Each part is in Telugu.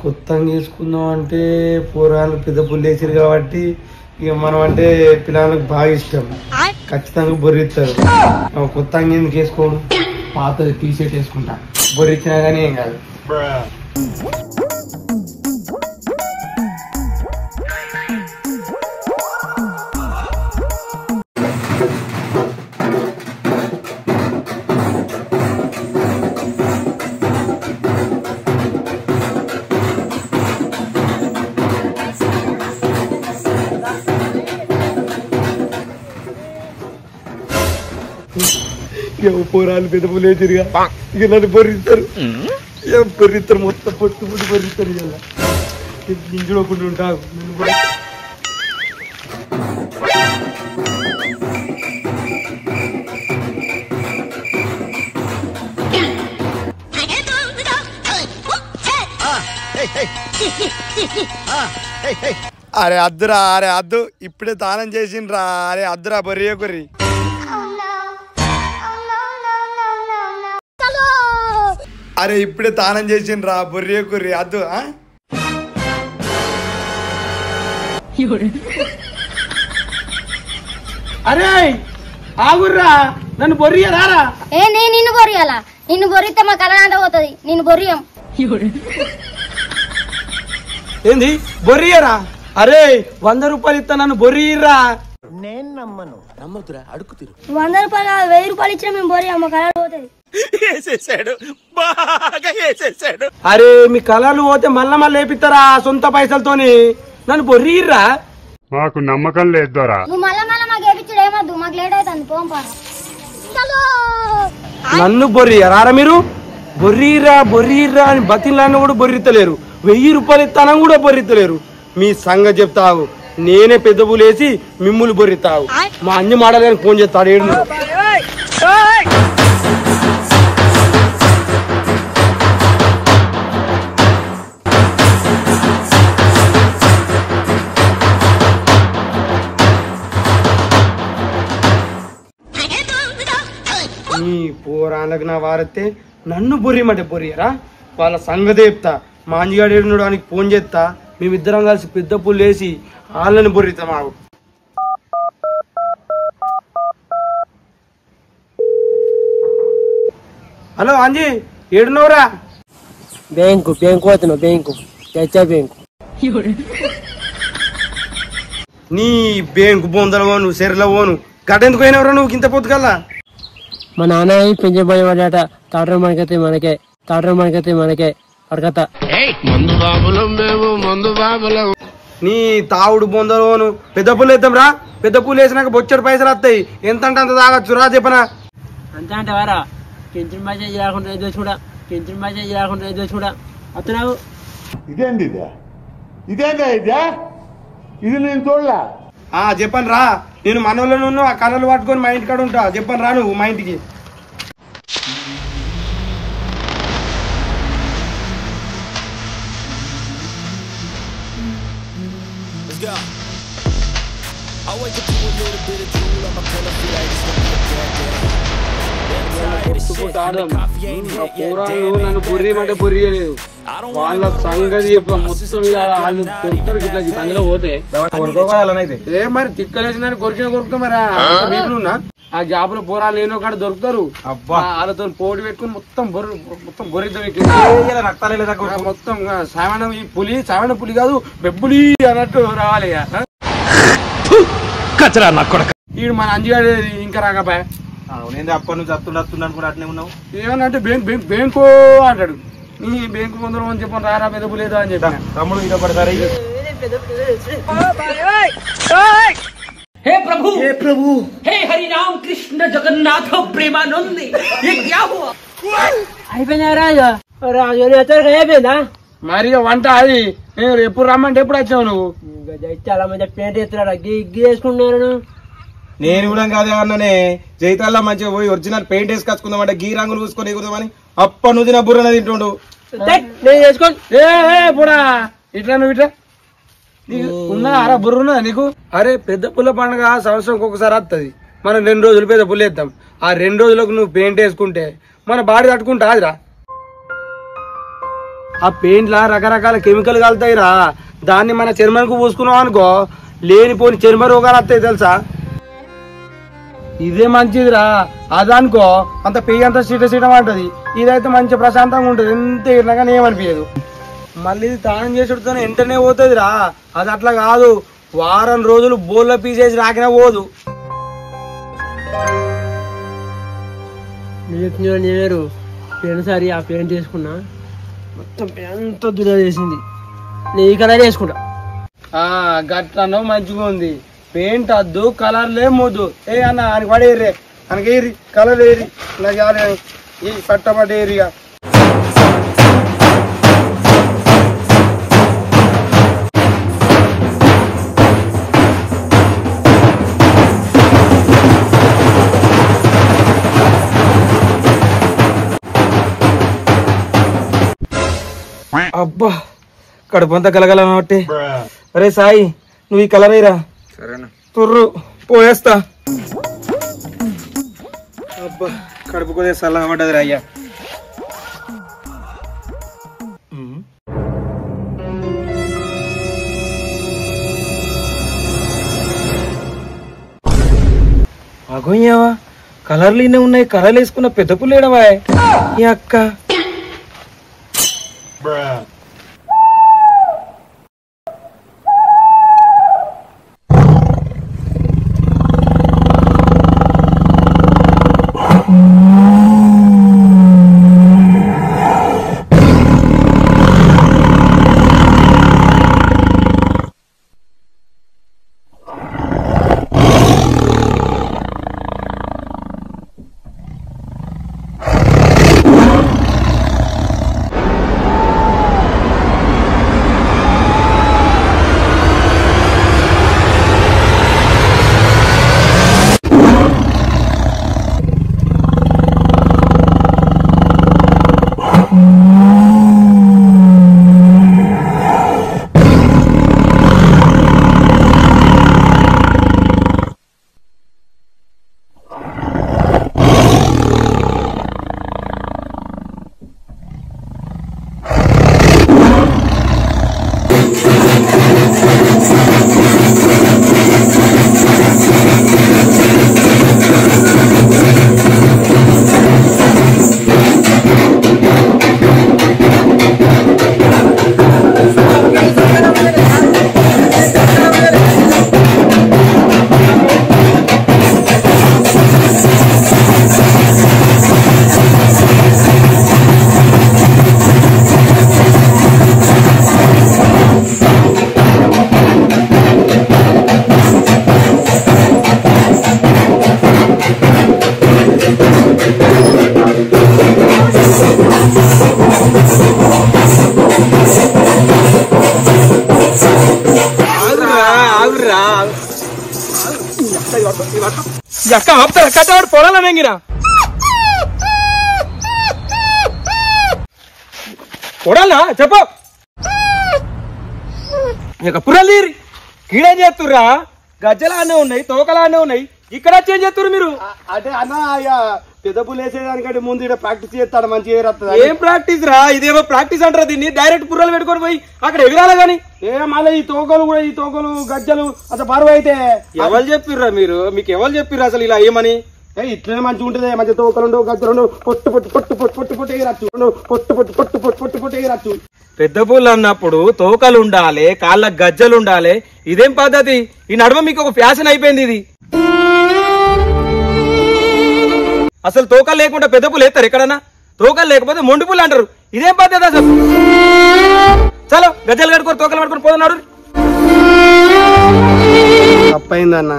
కొత్తగా వేసుకుందాం అంటే పోరాలు పెద్ద పుల్లు వేసారు కాబట్టి ఇక మనం అంటే పిల్లలకు బాగా ఇష్టం, ఖచ్చితంగా బొర్రిస్తారు. కొత్తగా ఎందుకు వేసుకోవడం, పాతది టీ షర్ట్ వేసుకుంటా, బొర్రిచ్చినా కానీ ఏం కాదు. పోరాలు పెద్ద పుల్లు వేసిరుగా ఇక నన్ను బొర్రిస్తారు, బొర్రిస్తారు, మొత్తం పొట్టు పొట్టు బొర్రిస్తారు. ఇలా ఇంజుడకుండా ఉంటావు. అరే అద్దురా, అరే అద్దు, ఇప్పుడే దానం చేసిండ్రా. అరే అద్దురా, బొర్రియే కొర్రి. అరే ఇప్పుడే తానం చేసిండ్రా, బొర్రియే కొర్రి అద్దు. అరే ఆగుర్రా, నన్ను బొర్రియరారా. నిన్ను బొర్రియాలా? నిన్ను బొర్రితే మా కళ అంట పోతుంది. నిన్ను బొర్రియం. ఏంది బొర్రియరా? అరే 100 రూపాయలు ఇస్తా, నన్ను బొర్రియరా. నేను నమ్మను. నమ్మతురా, అడుగుతురు. 100 రూపాయలు 1000 రూపాయలు ఇచ్చినా మేము బొర్రియం, మా కళ పోతుంది. అరే మీ కలర్లు పోతే మళ్ళా మళ్ళీ వేపిస్తారా సొంత పైసలతోని? నన్ను బొర్రియరా. మాకు నమ్మకం లేదు దొరా. నువ్వు మళ్ళా మాకు వేపించడు ఏమద్దు, మాకు లేట్ అవుతుంది. పోంపా. నన్ను బొర్రియరా మీరు? బొర్రియరా బొర్రియరా అని బతిలాన్ని కూడా బొర్రితలేరు, 1000 రూపాయలు ఇస్తానని కూడా బొర్రితలేరు. మీ సంగతి చెప్తావు, నేనే పెద్ద పూలేసి మిమ్ములు బొర్రితావు. మా అన్ని మాడలేని ఫోన్ చేస్తాడు. ఏడు నీ పోరాళ్ళకి నా వారైతే నన్ను బొర్రియమంటే బొర్రియరా? వాళ్ళ సంగతి చెప్తా. మా అంజిగాడు ఏడున్నాడానికి ఫోన్ చేస్తా, మేమిద్దరం కలిసి పెద్ద పుల్లు వేసి వాళ్ళని బొర్రితా. మాకు హలో అంజీ, ఏడున్నావురా? బ్యాంకు పోతున్నావు, బ్యాంకు బ్యాంకు. నీ బ్యాంకు బొందల పోను, సెరల పోను, గడ్డెందుకు పోయినవరా నువ్వు ఇంత పొద్దుకల్లా? మా నాన్న పెంచే పని పడ్డాట. తాటరం మనకైతే మనకే అడగత. నీ తావుడు బొందలోను పెద్ద పూలు వేద్దాం రా. పెద్ద పూలు వేసినాక బొచ్చడి పైసలు వస్తాయి. ఎంత అంటే అంత తాగచ్చు రా. చెప్పనా అంతే అంటే వారా? కెంచిన మెసేజ్ రాకుండా ఏదో చూడ, కెంచిన మెసేజ్ రాకుండా ఏదో చూడ అతను. ఇదేంది ఇది నేను చూడలా. చెప్పను రా. నేను మనోళ్ళను ఆ కర్రలు పట్టుకొని మా ఇంటికాడ ఉంటా. చెప్పను రా నువ్వు మా ఇంటికి. నన్ను బొర్రియమంటే బొర్రియలేదు. వాళ్ళ సంగతి మొత్తం వాళ్ళు కొడతారు ఇట్లా అందులో పోతే ఏ మరి తిక్కలేసిందని కొరికిన మరి మీకున్నా ఆ జాబులో పోరాలు లేనో కాడ దొరుకుతారు. వాళ్ళతో పోటీ పెట్టుకుని మొత్తం బొర్రిద్దాం. మొత్తం సామాన్య పులి కాదు, బెబ్బులి అన్నట్టు రావాలి. ఈడు మన అంజిగాడు ఇంకా రాకపోయా. నేను అప్పటి నుంచి వస్తున్నా కూడా అట్నే ఉన్నావు. ఏమన్నంటే బేంకో అంటాడు. నీ బేంకు ముందర అని చెప్పాను, రారా పెదపు లేదా అని చెప్పా. తమ్ముడు ఇదో పడతారా? हे प्रभु हे हरि राम कृष्ण जगन्नाथ प्रेमानंद ये क्या हुआ? అయిపోయినారా అయిపోయిందా? మరి వంట అది ఎప్పుడు రమ్మంటే ఎప్పుడు వచ్చావు నువ్వు? చాలా మంది పెయింట్ ఎత్తున్నాడు, గిగ్గి వేసుకుంటున్నారు. నేను కూడా కాదే అన్ననే జైతాల్లో మంచిగా పోయి ఒరిజినల్ పెయింట్ వేసుకొచ్చుకుందామంటే గీ రంగులు పూసుకొని ఎగుదామని అప్ప నువ్వు నా బుర్రన తింటుండు. నేను వేసుకోండి. పోడా ఇట్లా నువ్వు ఇట్లా ఉన్నా అరా బుర్ర ఉన్నదా నీకు? అరే పెద్ద పుల్ల పండుగ సంవత్సరంకి ఒకసారి వస్తుంది. మనం 2 రోజులు పెద్ద పుల్ల వేద్దాం. ఆ 2 రోజులకు నువ్వు పెయింట్ వేసుకుంటే మన బాడీ తట్టుకుంటా అదిరా. ఆ పెయింట్ లా రకరకాల కెమికల్ కలుతాయిరా. దాన్ని మన చర్మకు పూసుకున్నాం అనుకో లేనిపోని చర్మ రోగాలు వస్తాయి తెలుసా. ఇదే మంచిదిరా. అదనుకో అంత పెయ్యి అంత సీటం అంటది. ఇదైతే మంచి ప్రశాంతంగా ఉంటుంది. ఎంత ఇరినగానే ఏమనిపించదు. మళ్ళీ ఇది తానం చేసుడుతో వెంటనే పోతుందిరా. అది అట్లా కాదు, వారం రోజులు బోల్లో పీసేసి రాకినా పోదు. నేను పోయినసారి ఆ పెయింట్ వేసుకున్నా, మొత్తం ఎంత దురా చేసింది. నేను ఈ కలర్ వేసుకుంటా. గట్లనో మంచిగా ఉంది. పెయింట్ వద్దు, కలర్లే మొద్దు. ఏ అన్న ఆయనకి పడేర్రే, ఆయనకి ఏరి కలర్ ఏరి ఇలా ఈ పట్టపట్ట ఏరిగా. అబ్బా కడుపంతా కలగలనబట్టి. అరే సాయి, నువ్వు ఈ కలర్ అయ్యరా. తుర్రు పోయేస్తా. అబ్బా కడుపు కొద్దిగా చల్లగా పడ్డదిరా అయ్యా. అగోయ్యావా, కలర్లు ఇన్నే ఉన్నాయి. కలర్లు వేసుకున్న పెద్ద పుల్లేడవా ఈ అక్క. అక్క ఆపుతారు కట్టవాడు పొలాల నెంగినా పొడాలా చెప్పు. ఇక పుర్రలు తీరి కీడేం చేస్తుర్రా. గజ్జలానే ఉన్నాయి, తోకలానే ఉన్నాయి. ఇక్కడ చేంజ్ చేస్తున్నారు మీరు. అంటే అన్న పెద్ద పుల్లు వేసేదానికంటే ముందు ఇక్కడ ప్రాక్టీస్ చేస్తాడు మంచిగా. ఏం ప్రాక్టీస్ రా, ఇదేమో ప్రాక్టీస్ అంటారా దీన్ని. డైరెక్ట్ పుర్రలు పెట్టుకొని పోయి అక్కడ ఎగరాలా గాని. మళ్ళీ ఈ తోకలు కూడా, ఈ తోకలు గజ్జలు అంత బరువు అయితే ఎవరు చెప్పిర్రా మీరు? మీకు ఎవరు చెప్పిర్రా అసలు ఇలా ఏమని? ఇట్లనే మంచిగా ఉంటుంది. మంచి తోకలుండు, గజ్జలుండు, పొట్టు పొట్టు పొట్టు పొట్టు పొట్టు పొట్టు ఎగరచ్చు. పొట్టు పొట్టు పొట్టు పొట్టు పొట్టు పొట్టు ఎగరచ్చు. పెద్ద పుల్లు అన్నప్పుడు తోకలు ఉండాలి, కాళ్ళ గజ్జలు ఉండాలి. ఇదేం పద్ధతి? ఈ నడుమ మీకు ఒక ఫ్యాషన్ అయిపోయింది ఇది. అసలు తోకలు లేకుండా పెద్ద పుల్లు వేస్తారు ఎక్కడన్నా? తోకలు లేకపోతే మొండి పుల్లు అంటారు. ఇదేం పద్ధతి అసలు? చలో గజ్జలు కట్టుకొని తోకలు పట్టుకొని పోతున్నాడు. తప్పైందన్న,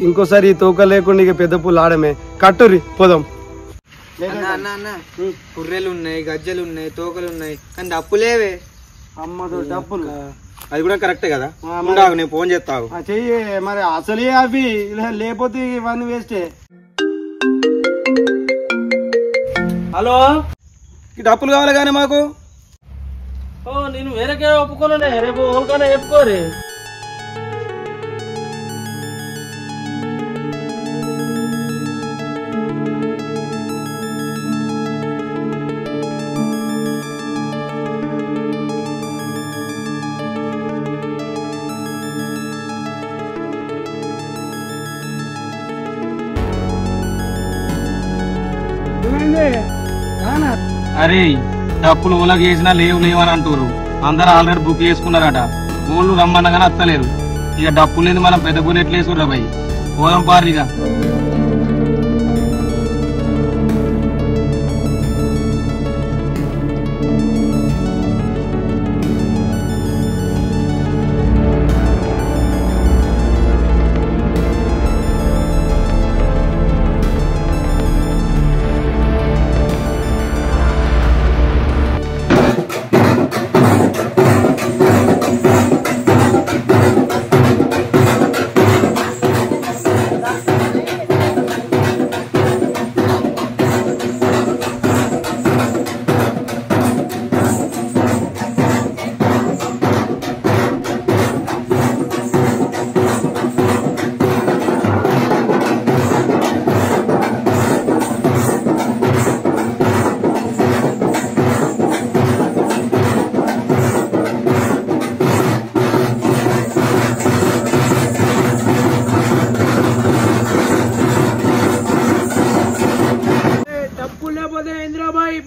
ఇంకోసారి ఈ తోకలు లేకుండా ఇక పెద్ద పుల్లు ఆడమే. కట్టుర్రి పోదాం. పుర్రెలు ఉన్నాయి, గజ్జలు ఉన్నాయి, తోకలు ఉన్నాయి, కానీ డప్పులేవే. అమ్మతో డబ్బులు అది కూడా కరెక్టే కదా. నేను ఫోన్ చేస్తావు చెయ్యి మరి. అసలే అవి లేకపోతే ఇవన్నీ వేస్టే. హలో, ఈ డప్పులు కావాలి కానీ మాకు. నేను వేరేకే ఒప్పుకోలే, రేపు ఓల్కనే చెప్పుకోరే. అరే డప్పులు ఊళ్ళకి వేసినా లేవు అని అంటారు. అందరూ ఆల్రెడీ బుక్ చేసుకున్నారట. ఊళ్ళు రమ్మన్నగానే వస్తలేరు. ఇక డప్పులు లేదు మనం పెద్ద బుల్లెట్లు వేసుకురా భయ్. పోదాం పారిగా.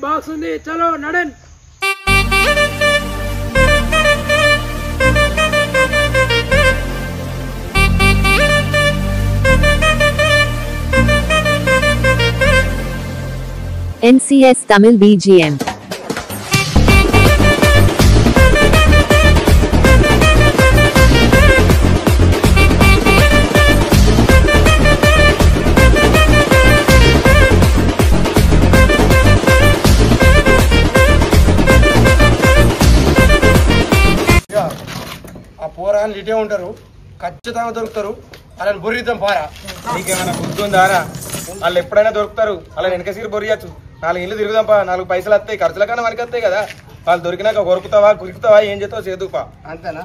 బాక్స్ ఉంది, చలో నడన్. NCS Tamil BGM. ఆ పోరాలు ఇటే ఉంటారు, ఖచ్చితంగా దొరుకుతారు. అలా బొర్రిద్దాం పారా. నీకేమైనా గుర్తుందారా? వాళ్ళు ఎప్పుడైనా దొరుకుతారు. అలా వెనక సీరు బొరియచ్చు. 4 ఇల్లు తిరుగుదాం పా. 4 పైసలు వస్తాయి. ఖర్చుల కన్నా మనకి వస్తాయి కదా. వాళ్ళు దొరికినాక కొరుకుతావా కురుకుతావా ఏం చేస్తావు చేదుపా. అంతేనా?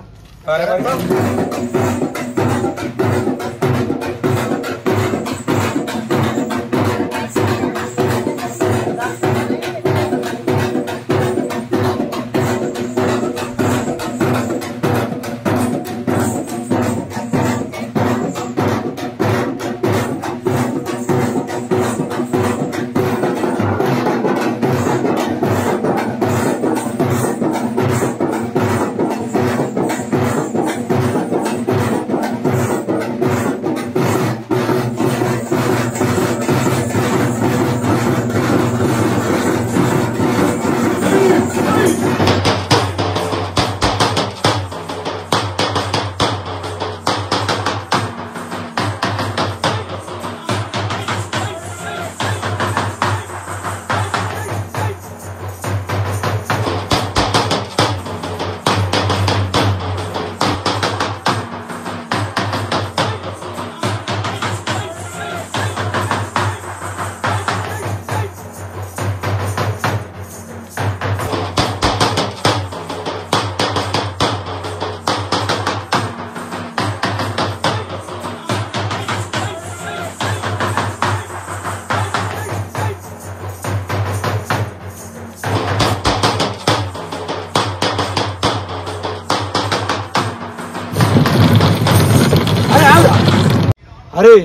అరే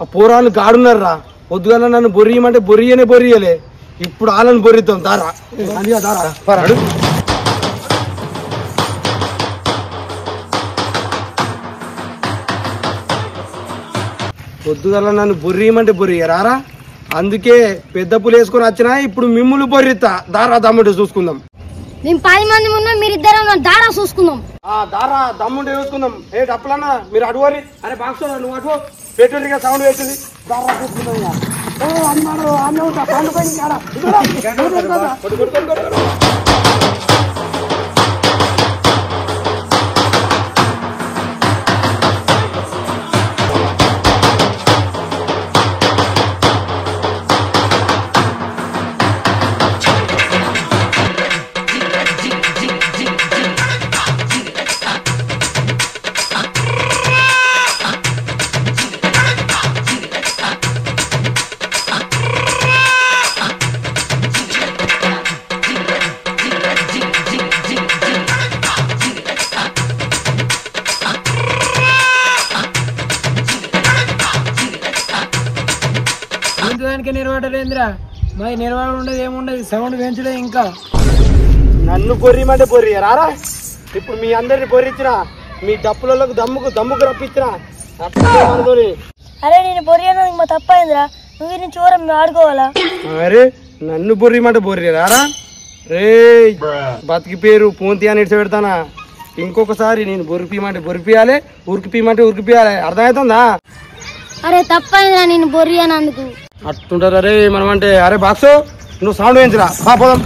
ఆ పోరాలు గాడున్నారా, పొద్దుగల నన్ను బొరియమంటే బొరియనే బొరియలే. ఇప్పుడు వాళ్ళని బొరిద్దాం దారా. పొద్దుగల నన్ను బొరియమంటే బొరియరారా. అందుకే పెద్ద పులు వేసుకొని వచ్చినా. ఇప్పుడు మిమ్ములు బొర్రిస్తా. దారా దమ్ముంటే చూసుకుందాం. మేము 10 మంది ఉన్నాం, మీరిద్దరం దారా చూసుకుందాం. దారా దమ్ముంటే చూసుకుందాం. ఏ డప్పులన్నా మీరు అడుగురి. అరే బాక్స్ నువ్వు అడుగు. పెట్రోల్ సౌండ్ వేస్తుంది. దారా చూసుకుందాం. అన్నాడు అన్న పండుకొని నిర్వాటలేంద్రా. మరి నిర్వహణ ఉండేది ఏముండదు, సౌండ్ పెంచలే ఇంకా. నన్ను బొర్రిమంటే బొర్రి రారా. ఇప్పుడు మీ అందరిని బొర్రిచ్చిన, మీ డప్పులకు దమ్ముకు రప్పించిన. అరే నేను బొర్రి అన్నది మా తప్పైందిరా, నువ్వు నీ చూరం ఆడుకోవాలా? అరే నన్ను బొర్రిమంటే బొర్రి రారా. రే బతికి పేరు పూంతి అని ఇడిచి పెడతానా. ఇంకొకసారి నేను బొరిపియమంటే బొరిపియాలి, ఉరికిపియమంటే ఉరికిపియాలి. అర్థమవుతుందా? అరే తప్పైందిరా నేను బొర్రి అన్నందుకు. అట్టుంటారు. అరే మనం అంటే అరే బాక్సు నువ్వు సౌండ్ వేయించరా, పోదాం.